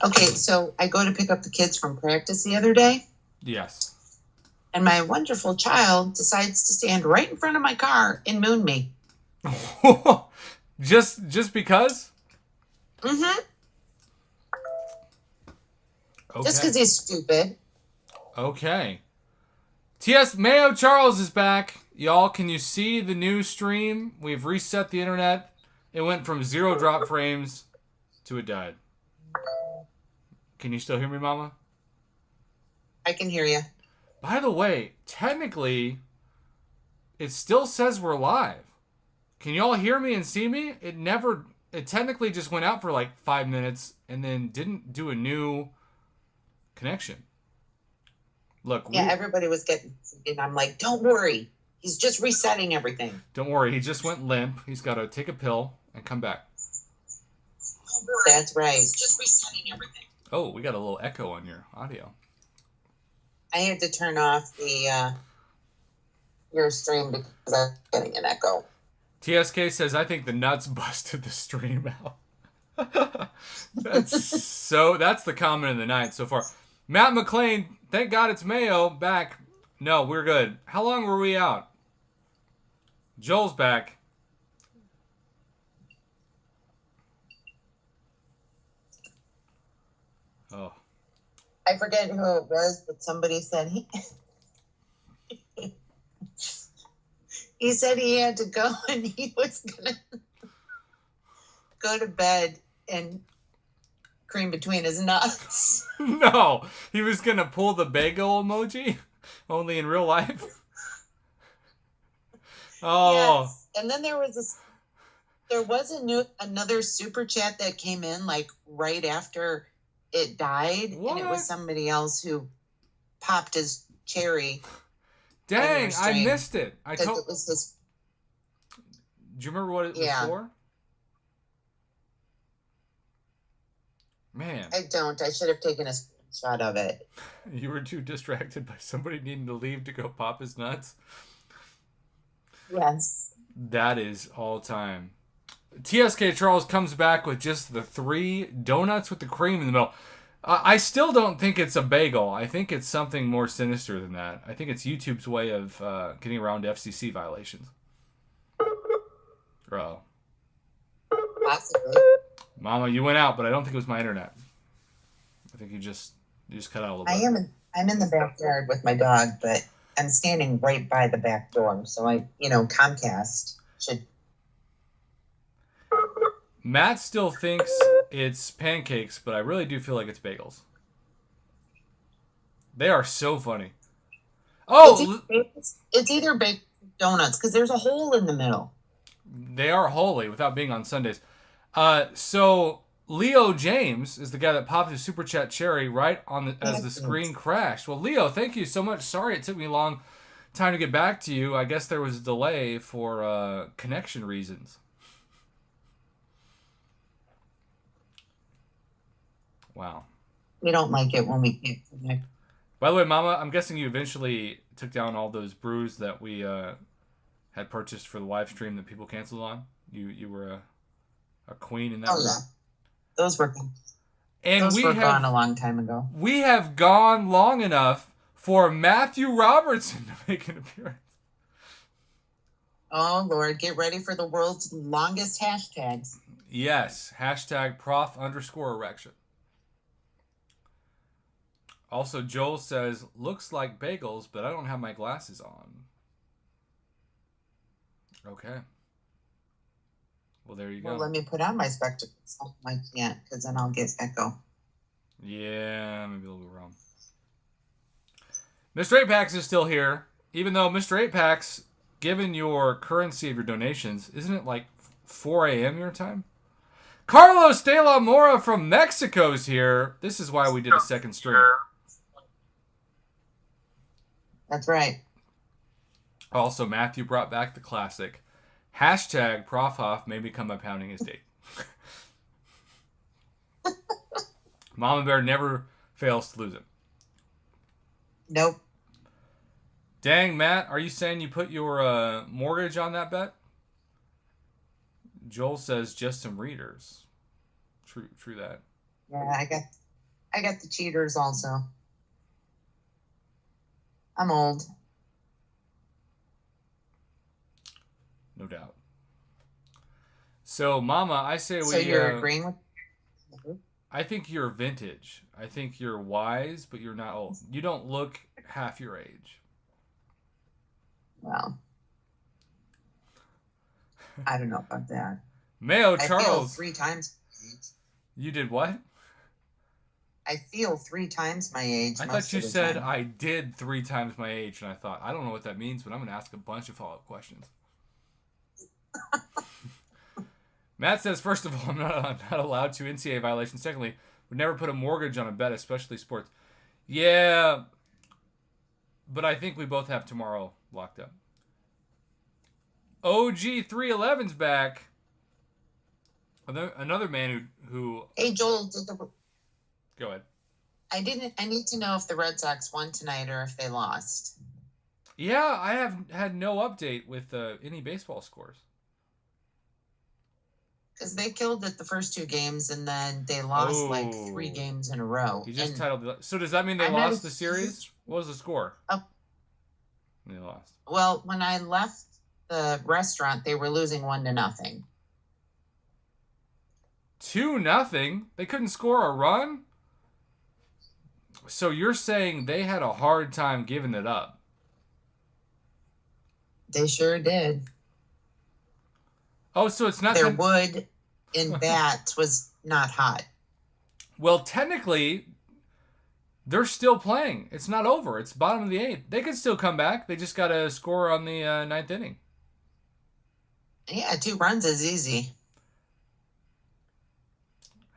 Okay, so I go to pick up the kids from practice the other day, Yes. and my wonderful child decides to stand right in front of my car and moon me. just because? Mm-hmm. Just Okay. because he's stupid. Okay. T.S. Mayo Charles is back. Y'all, can you see the new stream? We've reset the internet. It went from 0 drop frames to it died. Can you still hear me, Mama? I can hear you. By the way, technically, it still says we're live. Can y'all hear me and see me? It technically just went out for like 5 minutes and then didn't do a new connection. Look, Yeah, everybody was getting, and I'm like, don't worry. He's just resetting everything. Don't worry, he just went limp. He's got to take a pill and come back. That's right. He's just resetting everything. Oh, we got a little echo on your audio. I had to turn off your stream because I'm getting an echo. TSK says, I think the nuts busted the stream out. That's the comment of the night so far. Matt McLean, thank God it's Mayo, back. No, we're good. How long were we out? Joel's back. Oh. I forget who it was, but somebody said he said he had to go and he was gonna go to bed and cream between his nuts. No, he was gonna pull the bagel emoji, only in real life. Oh. Yes. And then there was another super chat that came in like right after it died. What? And it was somebody else who popped his cherry. Dang, I missed it. It was his. Do you remember what it was for? Man. I don't. I should have taken a screenshot of it. You were too distracted by somebody needing to leave to go pop his nuts? Yes. That is all time. TSK Charles comes back with just the 3 donuts with the cream in the middle. I still don't think it's a bagel. I think it's something more sinister than that. I think it's YouTube's way of getting around FCC violations. Bro. Possibly. Mama, you went out, but I don't think it was my internet. I think you just cut out a little bit. I'm in the backyard with my dog, but I'm standing right by the back door. So Comcast should. Matt still thinks it's pancakes, but I really do feel like it's bagels. They are so funny. Oh! It's either baked donuts, because there's a hole in the middle. They are holy without being on Sundays. So Leo James is the guy that popped his super chat cherry right on as the screen crashed. Well, Leo, thank you so much. Sorry it took me a long time to get back to you. I guess there was a delay for connection reasons. Wow. We don't like it when we can't connect. By the way, Mama, I'm guessing you eventually took down all those brews that we had purchased for the live stream that people canceled on. You were a queen in that. Oh, yeah. Those were gone a long time ago. We have gone long enough for Matthew Robertson to make an appearance. Oh, Lord. Get ready for the world's longest hashtags. Yes. Hashtag prof_erection. Also, Joel says, looks like bagels, but I don't have my glasses on. Okay. Well, there you go. Well, let me put on my spectacles. I can't, because then I'll get echo. Yeah, maybe a little wrong. Mr. 8-Packs is still here. Even though Mr. 8-Packs, given your currency of your donations, isn't it like 4 a.m. your time? Carlos de la Mora from Mexico's here. This is why we did a second stream. That's right. Also, Matthew brought back the classic. Hashtag Prof Hoff made me come by pounding his date. Mama Bear never fails to lose it. Nope. Dang, Matt, are you saying you put your mortgage on that bet? Joel says just some readers. True that. Yeah, I got the cheaters also. I'm old. No doubt. So, Mama, I say So you're agreeing with? I think you're vintage. I think you're wise, but you're not old. You don't look half your age. Well, I don't know about that. Mayo I Charles. feel 3 times my age. You did what? I feel 3 times my age. I thought you said I did 3 times my age, and I thought, I don't know what that means, but I'm going to ask a bunch of follow-up questions. Matt says, first of all, I'm not allowed to. NCAA violation. Secondly, would never put a mortgage on a bet, especially sports. Yeah, but I think we both have tomorrow locked up. OG311's back. Another man who Hey, Joel, Go ahead. I need to know if the Red Sox won tonight or if they lost. Yeah, I have had no update with any baseball scores. Because they killed it the first 2 games, and then they lost like 3 games in a row. You just titled. So does that mean they lost the series? What was the score? They lost. Well, when I left the restaurant, they were losing 1-0. 2-0. They couldn't score a run. So you're saying they had a hard time giving it up? They sure did. Oh, so it's not their wood in bats was not hot. Well, technically, they're still playing. It's not over. It's bottom of the 8th. They could still come back. They just got to score on the 9th inning. Yeah, 2 runs is easy.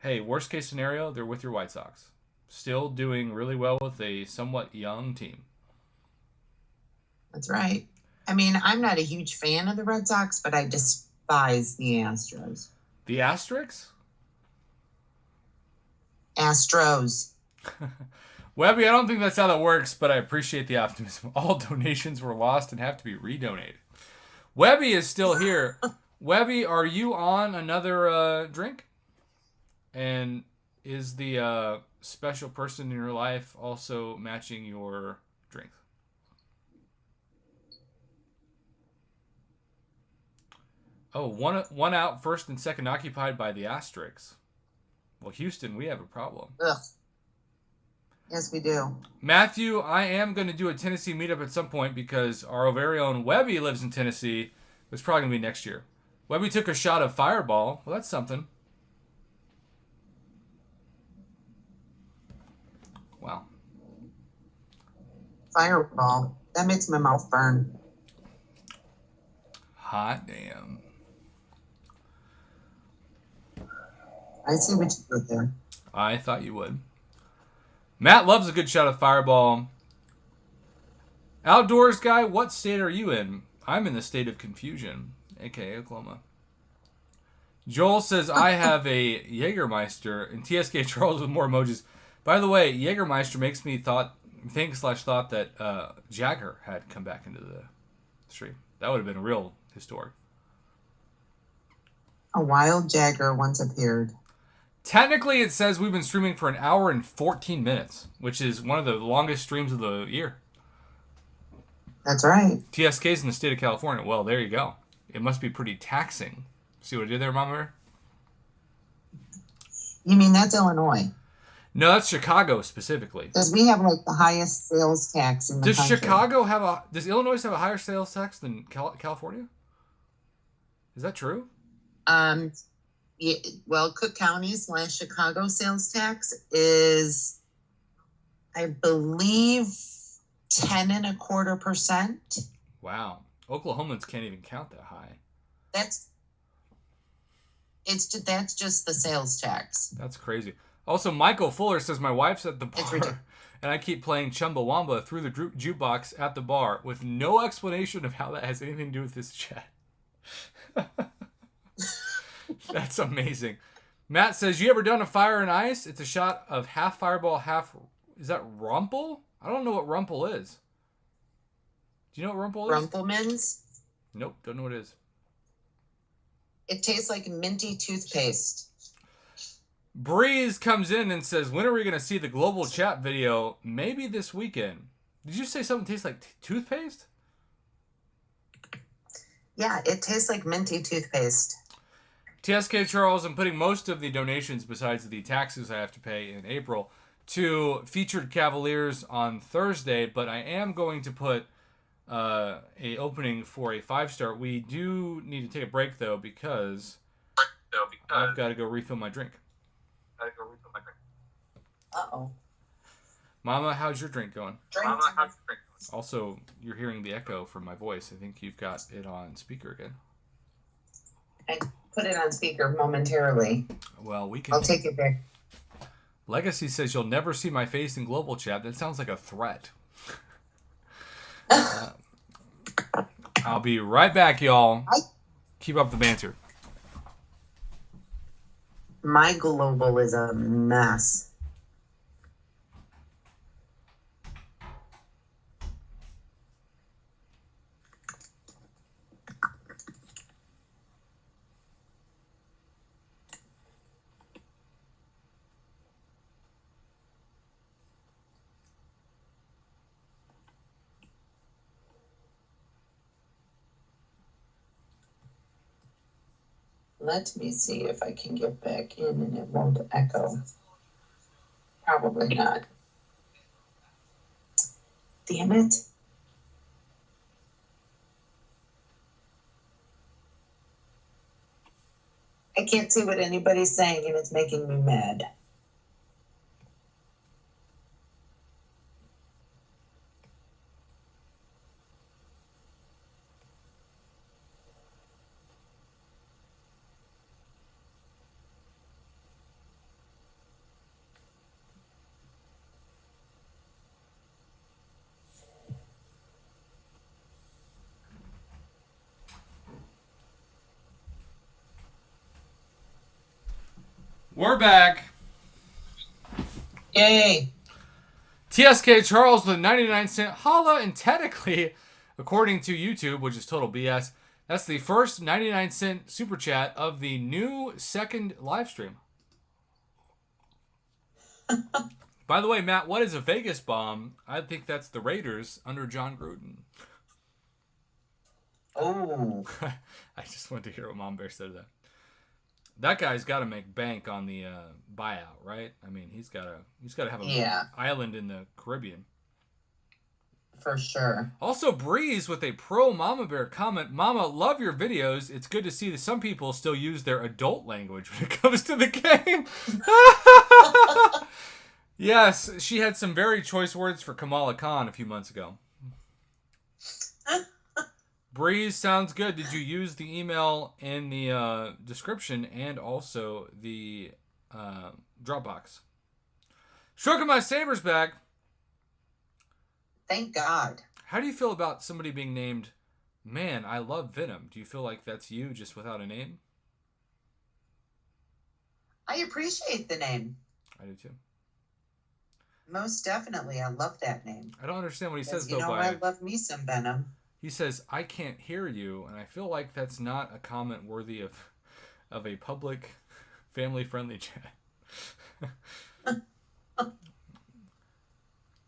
Hey, worst case scenario, they're with your White Sox. Still doing really well with a somewhat young team. That's right. I mean, I'm not a huge fan of the Red Sox, but I despise the Astros. The Asterix? Astros. Webby, I don't think that's how that works, but I appreciate the optimism. All donations were lost and have to be redonated. Webby is still here. Webby, are you on another drink? And is the special person in your life also matching your drink? Oh, one out, first and second occupied by the Asterix. Well, Houston, we have a problem. Ugh. Yes, we do. Matthew, I am going to do a Tennessee meetup at some point because our very own Webby lives in Tennessee. It's probably going to be next year. Webby took a shot of Fireball. Well, that's something. Wow. Fireball. That makes my mouth burn. Hot damn. I see what you did there. I thought you would. Matt loves a good shot of Fireball. Outdoors guy, what state are you in? I'm in the state of confusion, a.k.a. Oklahoma. Joel says, I have a Jägermeister, and TSK Charles with more emojis. By the way, Jägermeister makes me thought that Jagger had come back into the stream. That would have been real historic. A wild Jagger once appeared. Technically, it says we've been streaming for 1 hour and 14 minutes, which is one of the longest streams of the year. That's right. TSK's in the state of California. Well, there you go. It must be pretty taxing. See what I did there, Mama Bear? You mean that's Illinois? No, that's Chicago specifically. Because we have like the highest sales tax in the country. Does Illinois have a higher sales tax than California? Is that true? Yeah, well, Cook County's / Chicago sales tax is, I believe, 10.25%. Wow, Oklahomans can't even count that high. That's just the sales tax. That's crazy. Also, Michael Fuller says my wife's at the bar, and I keep playing Chumbawamba through the jukebox at the bar with no explanation of how that has anything to do with this chat. That's amazing. Matt says, you ever done a fire and ice? It's a shot of half Fireball, half... Is that Rumple? I don't know what Rumple is. Do you know what Rumple is? Rumplemans? Nope, don't know what it is. It tastes like minty toothpaste. Breeze comes in and says, when are we going to see the global chat video? Maybe this weekend. Did you say something tastes like toothpaste? Yeah, it tastes like minty toothpaste. TSK Charles, I'm putting most of the donations, besides the taxes I have to pay in April, to Featured Cavaliers on Thursday, but I am going to put a opening for a 5-star. We do need to take a break, though, because I've got to go refill my drink. Uh-oh. Mama, how's your drink going? Drink. Also, you're hearing the echo from my voice. I think you've got it on speaker again. I put it on speaker momentarily. Well, we can... I'll take it back. Legacy says you'll never see my face in global chat. That sounds like a threat. I'll be right back, y'all. Keep up the banter. My global is a mess. Let me see if I can get back in and it won't echo. Probably not. Damn it. I can't see what anybody's saying and it's making me mad. We're back. Yay. TSK Charles with a 99-cent holla, and technically, according to YouTube, which is total BS, that's the first 99-cent super chat of the new second live stream. By the way, Matt, what is a Vegas bomb? I think that's the Raiders under John Gruden. Oh. I just wanted to hear what Mom Bear said of that. That guy's got to make bank on the buyout, right? I mean, he's got to have an island in the Caribbean. For sure. Also, Breeze with a pro Mama Bear comment. Mama, love your videos. It's good to see that some people still use their adult language when it comes to the game. Yes, she had some very choice words for Kamala Khan a few months ago. Breeze, sounds good. Did you use the email in the description and also the Dropbox? Stroking my saber's back. Thank God. How do you feel about somebody being named, man, I love Venom? Do you feel like that's you just without a name? I appreciate the name. I do too. Most definitely. I love that name. I don't understand what he says, though. You know, I love me some Venom. He says, I can't hear you, and I feel like that's not a comment worthy of a public, family-friendly chat.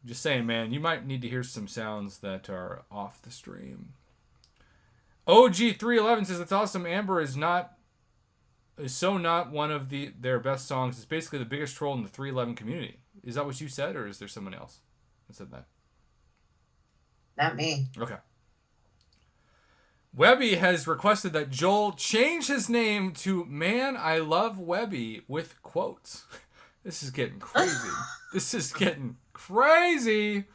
Just saying, man, you might need to hear some sounds that are off the stream. OG311 says, it's awesome. Amber is not one of their best songs. It's basically the biggest troll in the 311 community. Is that what you said, or is there someone else that said that? Not me. Okay. Webby has requested that Joel change his name to Man I Love Webby with quotes. This is getting crazy. This is getting crazy.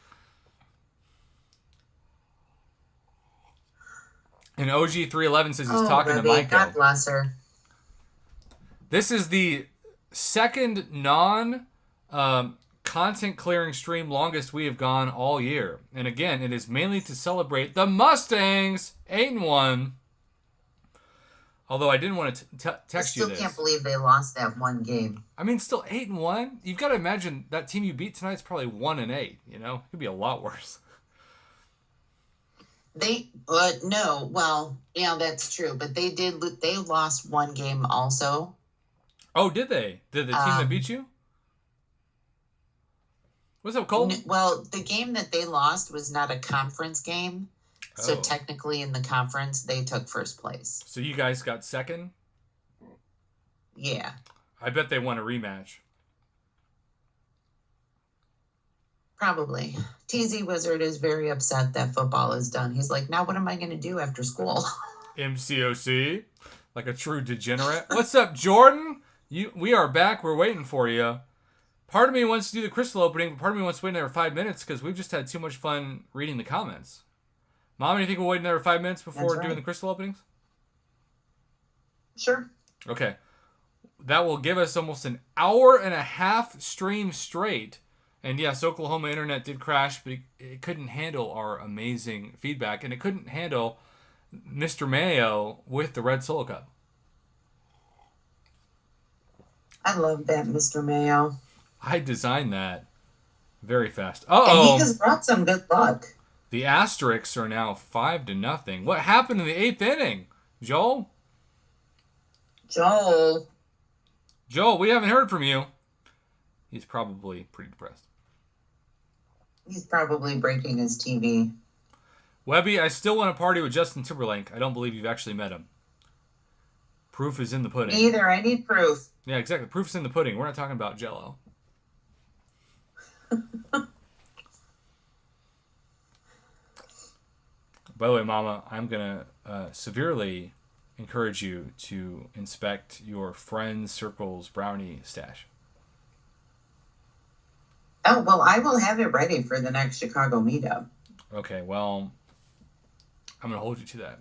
And OG311 says he's talking Webby, to Micah. God bless her. This is the second content clearing stream longest we have gone all year. And again, it is mainly to celebrate the Mustangs 8-1. Although I didn't want to text you this. I still can't believe they lost that one game. I mean, still 8-1. You've got to imagine that team you beat tonight is probably 1-8. You know, it could be a lot worse. No, well, yeah, that's true. But they lost one game also. Oh, did they? Did the team that beat you? What's up, Cole? Well, the game that they lost was not a conference game. So Oh. technically in the conference, they took first place. So you guys got second? Yeah. I bet they won a rematch. Probably. TZ Wizard is very upset that football is done. He's like, now what am I going to do after school? MCOC? Like a true degenerate. What's up, Jordan? We are back. We're waiting for you. Part of me wants to do the crystal opening, but part of me wants to wait another 5 minutes because we've just had too much fun reading the comments. Mom, you think we'll wait another 5 minutes before doing the crystal openings? Sure. Okay. That will give us almost an hour and a half stream straight. And yes, Oklahoma internet did crash, but it couldn't handle our amazing feedback, and it couldn't handle Mr. Mayo with the red solo cup. I love that, Mr. Mayo. I designed that very fast. And he just brought some good luck. The Asterisks are now 5-0. What happened in the 8th inning, Joel? Joel, we haven't heard from you. He's probably pretty depressed. He's probably breaking his TV. Webby, I still want to party with Justin Timberlake. I don't believe you've actually met him. Proof is in the pudding. Me either. I need proof. Yeah, exactly. Proof's in the pudding. We're not talking about Jell-O. By the way, Mama, I'm going to severely encourage you to inspect your friend's circle's brownie stash. Oh, well, I will have it ready for the next Chicago meetup. Okay, well, I'm going to hold you to that.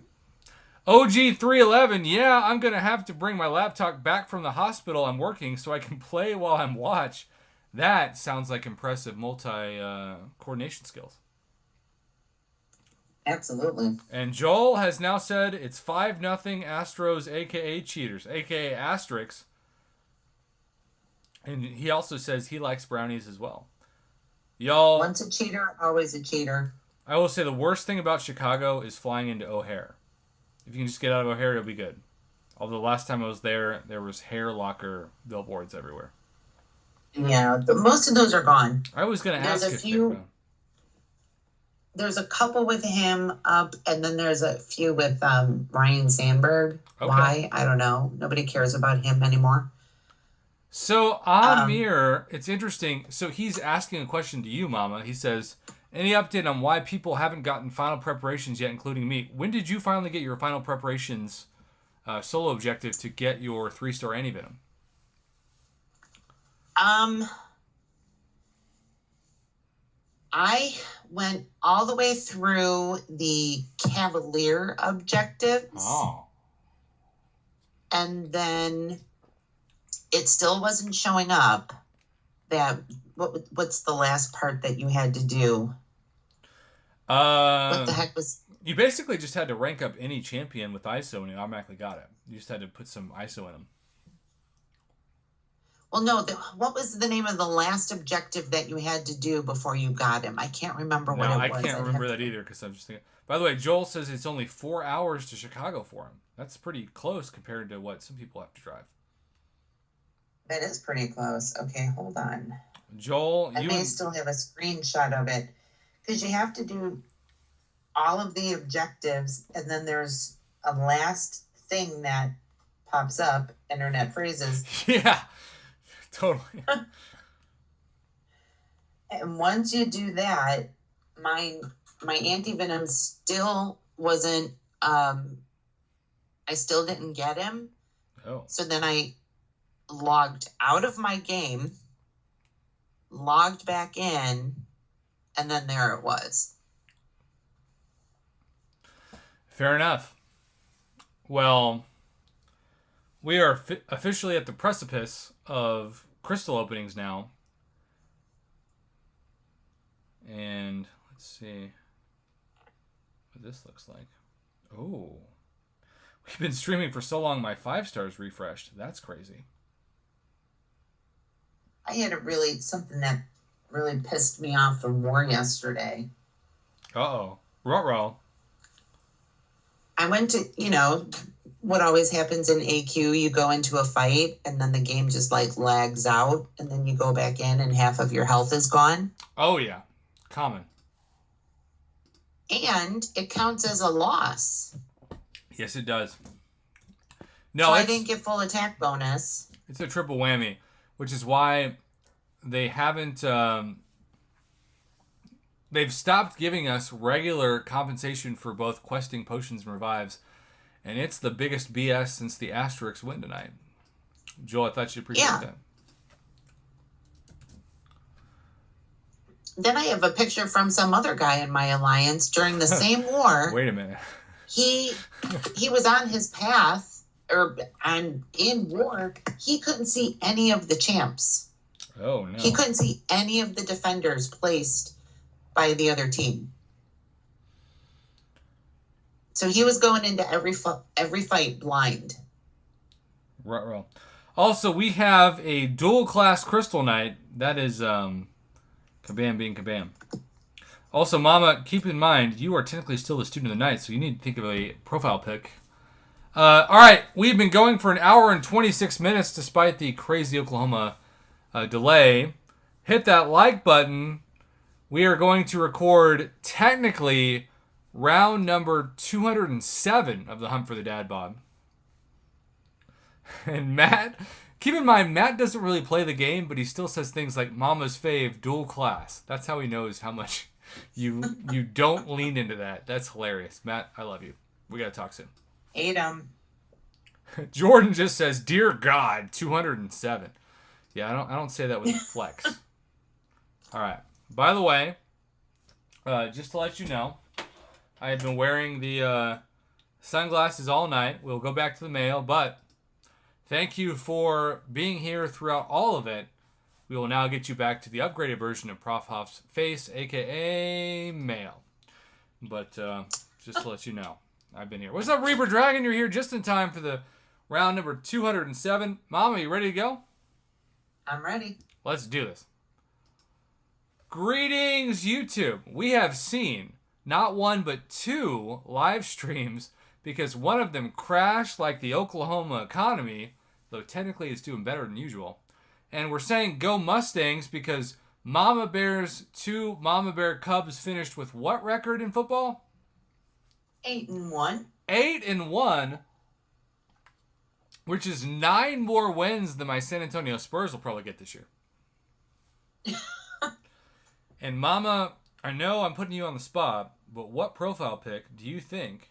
OG311, yeah, I'm going to have to bring my laptop back from the hospital I'm working so I can play while I'm watch. That sounds like impressive multi-coordination skills. Absolutely. And Joel has now said it's 5-0 Astros, a.k.a. cheaters, a.k.a. Asterisks. And he also says he likes brownies as well. Y'all, once a cheater, always a cheater. I will say the worst thing about Chicago is flying into O'Hare. If you can just get out of O'Hare, it'll be good. Although last time I was there was hair locker billboards everywhere. Yeah, most of those are gone. I was going to ask There's a couple with him up, and then there's a few with Ryan Sandberg. Okay. Why? I don't know. Nobody cares about him anymore. So, Amir, it's interesting. So, he's asking a question to you, Mama. He says, any update on why people haven't gotten final preparations yet, including me? When did you finally get your final preparations solo objective to get your 3-star antivenom? I went all the way through the Cavalier objectives. Oh. And then it still wasn't showing up. What's the last part that you had to do? What the heck was... You basically just had to rank up any champion with ISO and you automatically got it. You just had to put some ISO in them. Well, no, what was the name of the last objective that you had to do before you got him? I can't remember what it was. I can't remember that either because I'm just thinking. By the way, Joel says it's only 4 hours to Chicago for him. That's pretty close compared to what some people have to drive. That is pretty close. Okay, hold on. Joel, I may still have a screenshot of it because you have to do all of the objectives, and then there's a last thing that pops up, internet phrases. Yeah. Totally. And once you do that, my antivenom still wasn't, I still didn't get him. Oh. So then I logged out of my game, logged back in, and then there it was. Fair enough. Well, we are officially at the precipice of crystal openings now. And let's see what this looks like. Oh. We've been streaming for so long, my 5 stars refreshed. That's crazy. I had something that really pissed me off from war yesterday. Uh-oh. Ruh-roh. I went to, what always happens in AQ, you go into a fight and then the game just like lags out and then you go back in and half of your health is gone. Oh, yeah. Common. And it counts as a loss. Yes, it does. No, so I didn't get full attack bonus. It's a triple whammy, which is why they haven't... they've stopped giving us regular compensation for both questing, potions, and revives. And it's the biggest BS since the Asterix win tonight. Joel, I thought you'd appreciate that. Then I have a picture from some other guy in my alliance during the same war. Wait a minute. He was on his path in war. He couldn't see any of the champs. Oh no. He couldn't see any of the defenders placed by the other team. So he was going into every fight blind. Right. Also, we have a dual class Crystal Knight. That is Kabam being Kabam. Also, Mama, keep in mind, you are technically still a student of the night, so you need to think of a profile pic. All right, we've been going for an hour and 26 minutes despite the crazy Oklahoma delay. Hit that like button. We are going to record technically round number 207 of the Hunt for the Dad Bod. And Matt, keep in mind, Matt doesn't really play the game, but he still says things like Mama's fave, dual class. That's how he knows how much you don't lean into that. That's hilarious. Matt, I love you. We got to talk soon. Ate him. Jordan just says, dear God, 207. Yeah, I don't say that with a flex. All right. By the way, just to let you know, I have been wearing the sunglasses all night. We'll go back to the mail, but thank you for being here throughout all of it. We will now get you back to the upgraded version of Prof. Hoff's face, a.k.a. mail. But just to let you know, I've been here. What's up, Reaper Dragon? You're here just in time for the round number 207. Mama, you ready to go? I'm ready. Let's do this. Greetings, YouTube. We have seen not one but two live streams because one of them crashed like the Oklahoma economy, though technically it's doing better than usual. And we're saying go Mustangs because Mama Bear's two Mama Bear Cubs finished with what record in football? 8-1. 8-1, which is 9 more wins than my San Antonio Spurs will probably get this year. And Mama, I know I'm putting you on the spot, but what profile pic do you think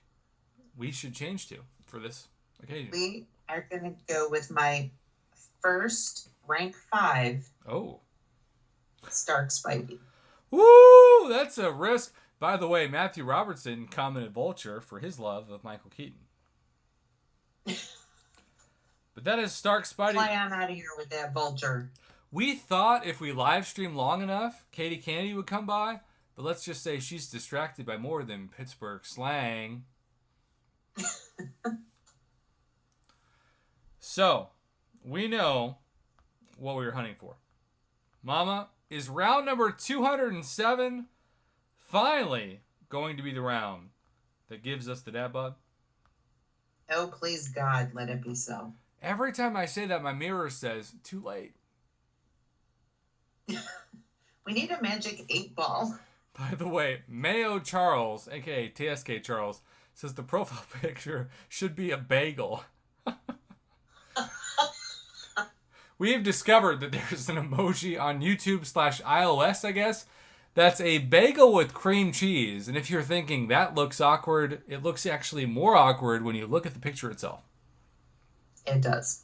we should change to for this occasion? We are going to go with my first rank 5. Oh. Stark Spidey. Woo! That's a risk. By the way, Matthew Robertson commented Vulture for his love of Michael Keaton. But that is Stark Spidey. Fly on out of here with that Vulture. We thought if we live stream long enough, Katie Candy would come by, but let's just say she's distracted by more than Pittsburgh slang. So, we know what we were hunting for. Mama, is round number 207 finally going to be the round that gives us the dad bod? Oh, please God, let it be so. Every time I say that, my mirror says, too late. We need a magic 8-ball. By the way, Mayo Charles, a.k.a. TSK Charles, says the profile picture should be a bagel. We have discovered that there's an emoji on YouTube/iOS, I guess, that's a bagel with cream cheese. And if you're thinking that looks awkward, it looks actually more awkward when you look at the picture itself. It does.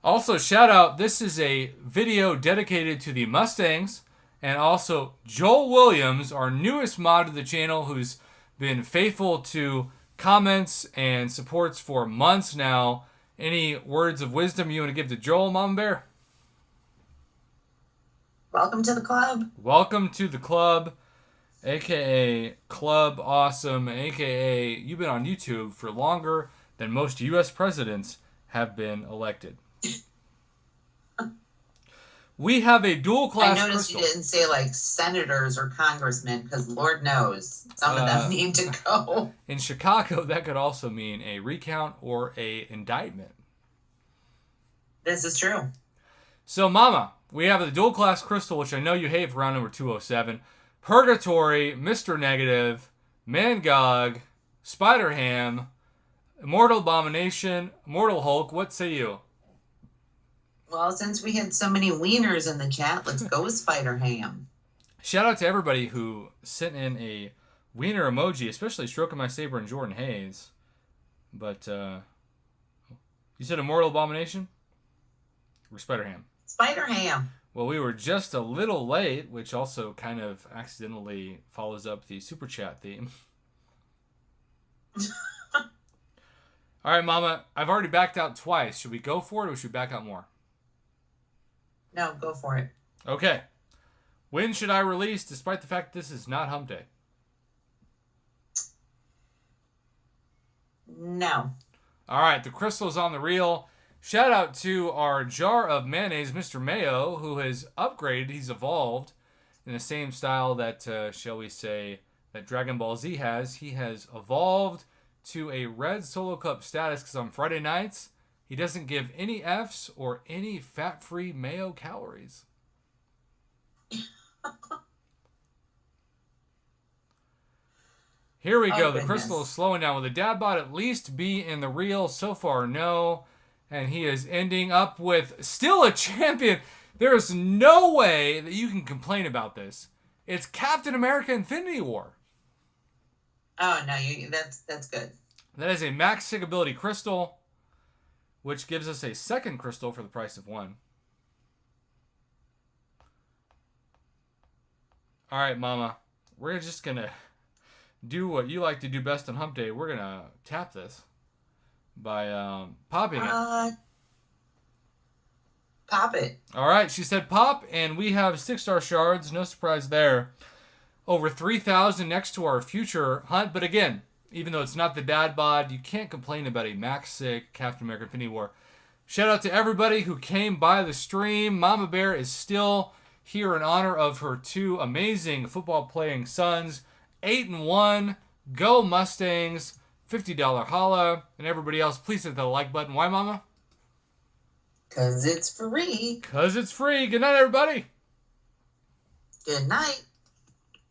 Also, shout out, this is a video dedicated to the Mustangs, and also Joel Williams, our newest mod of the channel, who's been faithful to comments and supports for months now. Any words of wisdom you want to give to Joel, Mama Bear? Welcome to the club. Welcome to the club, a.k.a. Club Awesome, a.k.a. you've been on YouTube for longer than most U.S. presidents have been elected. We have a dual I class noticed crystal. you didn't say like senators or congressmen because Lord knows some of them need to go. In Chicago, that could also mean a recount or a indictment. This is true. So, Mama, we have the dual class crystal, which I know you hate for round number 207. Purgatory, Mr. Negative, Mangog, Spider Ham, Immortal Abomination, Immortal Hulk. What say you? Well, since we had so many wieners in the chat, let's go with Spider Ham. Shout out to everybody who sent in a wiener emoji, especially Stroking My Saber and Jordan Hayes. But, you said Immortal Abomination? Or Spider Ham? Spider Ham. Well, we were just a little late, which also kind of accidentally follows up the Super Chat theme. All right, Mama, I've already backed out twice. Should we go for it or should we back out more? No, go for it. Okay. When should I release, despite the fact this is not hump day? No. All right, the crystal's on the reel. Shout out to our jar of mayonnaise, Mr. Mayo, who has upgraded. He's evolved in the same style that, shall we say, that Dragon Ball Z has. He has evolved to a red solo cup status because on Friday nights, he doesn't give any Fs or any fat-free mayo calories. Here we go. The crystal is slowing down. Will the dad bod at least be in the reel? So far, no. And he is ending up with still a champion. There is no way that you can complain about this. It's Captain America Infinity War. Oh, no, that's good. That is a max sig ability crystal, which gives us a second crystal for the price of one. All right, Mama. We're just going to do what you like to do best on hump day. We're going to tap this by popping it. Pop it. All right, she said pop, and we have 6-star shards. No surprise there. Over 3,000 next to our future hunt. But again, even though it's not the dad bod, you can't complain about a max sig Captain America Infinity War. Shout out to everybody who came by the stream. Mama Bear is still here in honor of her two amazing football playing sons. 8-1. Go Mustangs. $50 holla. And everybody else, please hit the like button. Why, Mama? 'Cause it's free. 'Cause it's free. Good night, everybody. Good night.